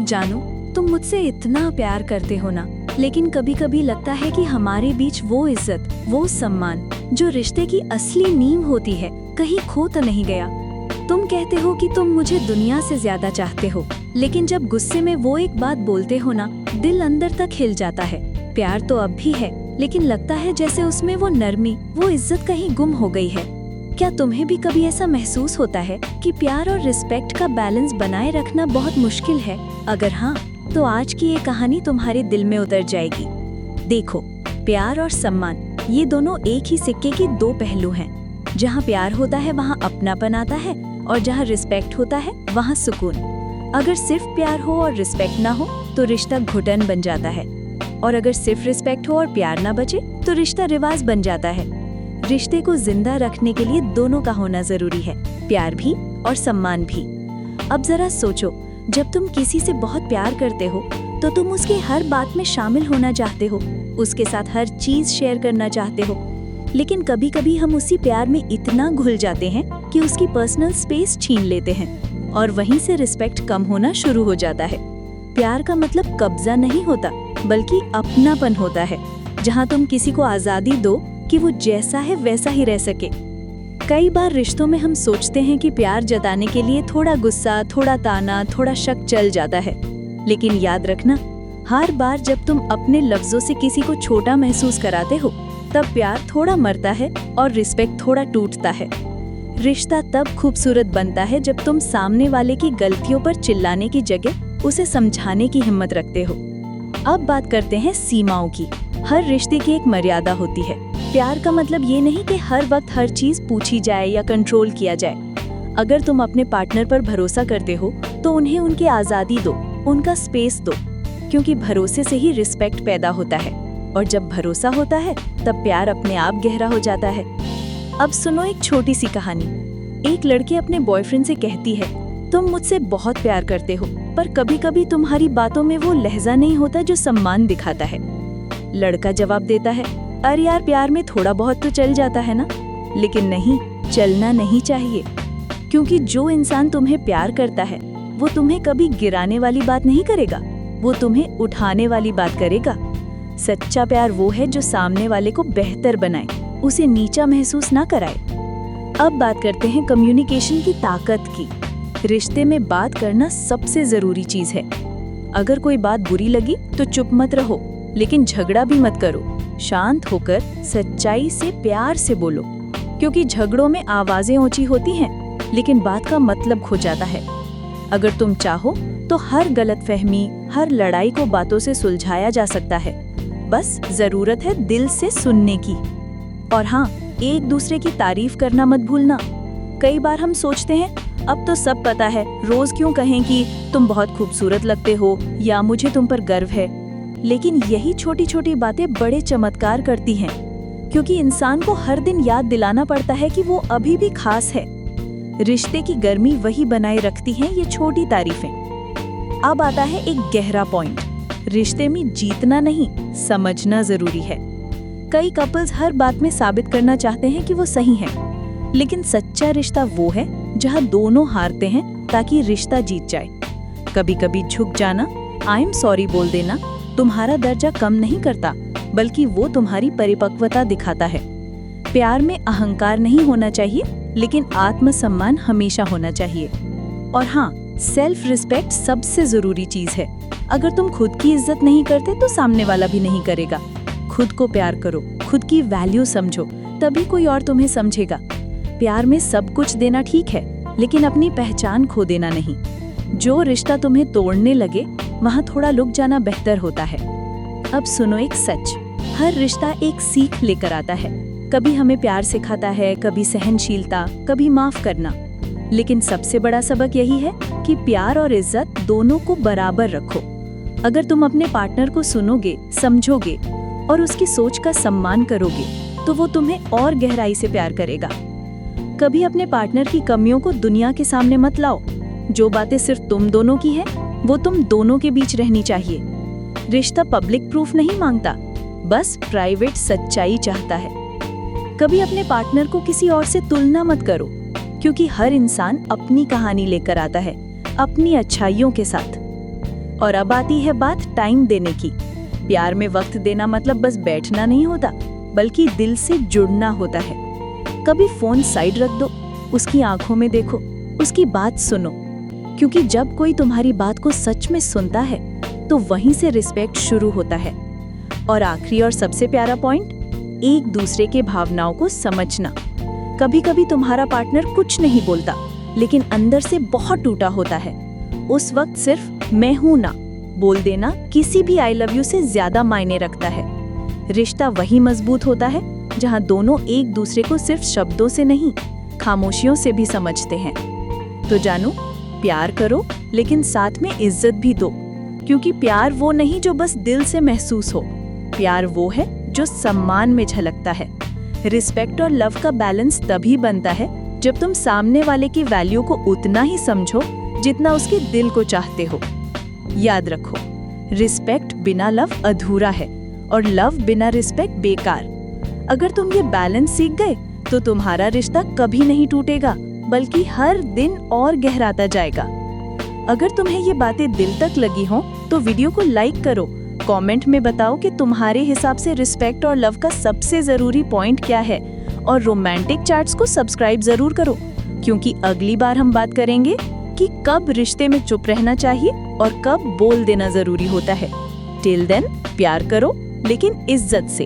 जानू, तुम मुझसे इतना प्यार करते हो ना, लेकिन कभी कभी लगता है कि हमारे बीच वो इज्जत, वो सम्मान जो रिश्ते की असली नींव होती है, कहीं खो तो नहीं गया। तुम कहते हो कि तुम मुझे दुनिया से ज्यादा चाहते हो, लेकिन जब गुस्से में वो एक बात बोलते हो ना, दिल अंदर तक हिल जाता है। प्यार तो अब भी है, लेकिन लगता है जैसे उसमें वो नरमी, वो इज्जत कहीं गुम हो गई है। क्या तुम्हें भी कभी ऐसा महसूस होता है कि प्यार और रिस्पेक्ट का बैलेंस बनाए रखना बहुत मुश्किल है? अगर हाँ, तो आज की ये कहानी तुम्हारे दिल में उतर जाएगी। देखो, प्यार और सम्मान ये दोनों एक ही सिक्के के दो पहलू हैं। जहाँ प्यार होता है वहाँ अपनापन आता है, और जहाँ रिस्पेक्ट होता है वहाँ सुकून। अगर सिर्फ प्यार हो और रिस्पेक्ट ना हो तो रिश्ता घुटन बन जाता है, और अगर सिर्फ रिस्पेक्ट हो और प्यार ना बचे तो रिश्ता रिवाज बन जाता है। रिश्ते को जिंदा रखने के लिए दोनों का होना जरूरी है, प्यार भी और सम्मान भी। अब जरा सोचो, जब तुम किसी से बहुत प्यार करते हो तो तुम उसकी हर बात में शामिल होना चाहते हो, उसके साथ हर चीज शेयर करना चाहते हो। लेकिन कभी कभी हम उसी प्यार में इतना घुल जाते हैं कि उसकी पर्सनल स्पेस छीन लेते हैं, और वहीं से रिस्पेक्ट कम होना शुरू हो जाता है। प्यार का मतलब कब्जा नहीं होता, बल्कि अपनापन होता है, जहाँ तुम किसी को आजादी दो कि वो जैसा है वैसा ही रह सके। कई बार रिश्तों में हम सोचते हैं कि प्यार जताने के लिए थोड़ा गुस्सा, थोड़ा ताना, थोड़ा शक चल जाता है। लेकिन याद रखना, हर बार जब तुम अपने लफ्जों से किसी को छोटा महसूस कराते हो, तब प्यार थोड़ा मरता है और रिस्पेक्ट थोड़ा टूटता है। रिश्ता तब खूबसूरत बनता है जब तुम सामने वाले की गलतियों पर चिल्लाने की जगह उसे समझाने की हिम्मत रखते हो। अब बात करते हैं सीमाओं की। हर रिश्ते की एक मर्यादा होती है। प्यार का मतलब ये नहीं कि हर वक्त हर चीज पूछी जाए या कंट्रोल किया जाए। अगर तुम अपने पार्टनर पर भरोसा करते हो तो उन्हें उनकी आजादी दो, उनका स्पेस दो, क्योंकि भरोसे से ही रिस्पेक्ट पैदा होता है, और जब भरोसा होता है तब प्यार अपने आप गहरा हो जाता है। अब सुनो एक छोटी सी कहानी। एक लड़की अपने बॉयफ्रेंड से कहती है, तुम मुझसे बहुत प्यार करते हो, पर कभी कभी तुम्हारी बातों में वो लहजा नहीं होता जो सम्मान दिखाता है। लड़का जवाब देता है, अरे यार, प्यार में थोड़ा बहुत तो चल जाता है ना। लेकिन नहीं, चलना नहीं चाहिए, क्योंकि जो इंसान तुम्हें प्यार करता है वो तुम्हें कभी गिराने वाली बात नहीं करेगा, वो तुम्हें उठाने वाली बात करेगा। सच्चा प्यार वो है जो सामने वाले को बेहतर बनाए, उसे नीचा महसूस ना कराए। अब बात करते हैं कम्युनिकेशन की ताकत की। रिश्ते में बात करना सबसे जरूरी चीज है। अगर कोई बात बुरी लगी तो चुप मत रहो, लेकिन झगड़ा भी मत करो। शांत होकर सच्चाई से प्यार से बोलो, क्योंकि झगड़ों में आवाजें ऊंची होती हैं, लेकिन बात का मतलब खो जाता है। अगर तुम चाहो तो हर गलतफहमी, हर लड़ाई को बातों से सुलझाया जा सकता है। बस जरूरत है दिल से सुनने की। और हाँ, एक दूसरे की तारीफ करना मत भूलना। कई बार हम सोचते हैं, अब तो सब पता है, रोज क्यों कहें कि तुम बहुत खूबसूरत लगते हो या मुझे तुम पर गर्व है। लेकिन यही छोटी छोटी बातें बड़े चमत्कार करती हैं, क्योंकि इंसान को हर दिन याद दिलाना पड़ता है कि वो अभी भी खास है। रिश्ते की गर्मी वही बनाए रखती हैं ये छोटी तारीफें। अब आता है एक गहरा पॉइंट। रिश्ते में जीतना नहीं, समझना जरूरी है। कई कपल्स हर बात में साबित करना चाहते हैं कि वो सही हैं, लेकिन सच्चा रिश्ता वो है जहाँ दोनों हारते हैं ताकि रिश्ता जीत जाए। कभी कभी झुक जाना, आई एम सॉरी बोल देना तुम्हारा दर्जा कम नहीं करता, बल्कि वो तुम्हारी परिपक्वता दिखाता है। प्यार में अहंकार नहीं होना चाहिए, लेकिन आत्मसम्मान हमेशा होना चाहिए। और हाँ, सेल्फ रिस्पेक्ट सबसे जरूरी चीज है। अगर तुम खुद की इज्जत नहीं करते तो सामने वाला भी नहीं करेगा। खुद को प्यार करो, खुद की वैल्यू समझो, तभी कोई और तुम्हें समझेगा। प्यार में सब कुछ देना ठीक है, लेकिन अपनी पहचान खो देना नहीं। जो रिश्ता तुम्हें तोड़ने लगे वहाँ थोड़ा रुक जाना बेहतर होता है। अब सुनो एक सच, हर रिश्ता एक सीख लेकर आता है। कभी हमें प्यार सिखाता है, कभी सहनशीलता, कभी माफ करना। लेकिन सबसे बड़ा सबक यही है कि प्यार और इज्जत दोनों को बराबर रखो। अगर तुम अपने पार्टनर को सुनोगे, समझोगे और उसकी सोच का सम्मान करोगे, तो वो तुम्हें और गहराई से प्यार करेगा। कभी अपने पार्टनर की कमियों को दुनिया के सामने मत लाओ। जो बातें सिर्फ तुम दोनों की हैं, वो तुम दोनों के बीच रहनी चाहिए। रिश्ता पब्लिक प्रूफ नहीं मांगता, बस प्राइवेट सच्चाई चाहता है। कभी अपने पार्टनर को किसी और से तुलना मत करो, क्योंकि हर इंसान अपनी कहानी लेकर आता है, अपनी अच्छाइयों के साथ। और अब आती है बात टाइम देने की। प्यार में वक्त देना मतलब बस बैठना नहीं होता, बल्कि दिल से जुड़ना होता है। कभी फोन साइड रख दो, उसकी आंखों में देखो, उसकी बात सुनो, क्योंकि जब कोई तुम्हारी बात को सच में सुनता है तो वहीं से रिस्पेक्ट शुरू होता है। और आखिरी और सबसे प्यारा पॉइंट, एक दूसरे के भावनाओं को समझना। कभी कभी तुम्हारा पार्टनर कुछ नहीं बोलता, लेकिन अंदर से बहुत टूटा होता है। उस वक्त सिर्फ मैं हूं ना बोल देना किसी भी आई लव यू से ज्यादा मायने रखता है। रिश्ता वही मजबूत होता है जहां दोनों एक दूसरे को सिर्फ शब्दों से नहीं, खामोशियों से भी समझते हैं। तो जानू, प्यार करो लेकिन साथ में इज्जत भी दो, क्योंकि प्यार वो नहीं जो बस दिल से महसूस हो। प्यार वो है जो सम्मान में झलकता है। रिस्पेक्ट और लव का बैलेंस तभी बनता है जब तुम सामने वाले की वैल्यू को उतना ही समझो जितना उसके दिल को चाहते हो। याद रखो, रिस्पेक्ट बिना लव अधूरा है और लव बिना रिस्पेक्ट बेकार। अगर तुम ये बैलेंस सीख गए तो तुम्हारा रिश्ता कभी नहीं टूटेगा, बल्कि हर दिन और गहराता जाएगा। अगर तुम्हें ये बातें दिल तक लगी हों तो वीडियो को लाइक करो, कमेंट में बताओ कि तुम्हारे हिसाब से रिस्पेक्ट और लव का सबसे जरूरी पॉइंट क्या है, और रोमांटिक चैट्स को सब्सक्राइब जरूर करो, क्योंकि अगली बार हम बात करेंगे कि कब रिश्ते में चुप रहना चाहिए और कब बोल देना जरूरी होता है। टिल देन, प्यार करो लेकिन इज्जत से।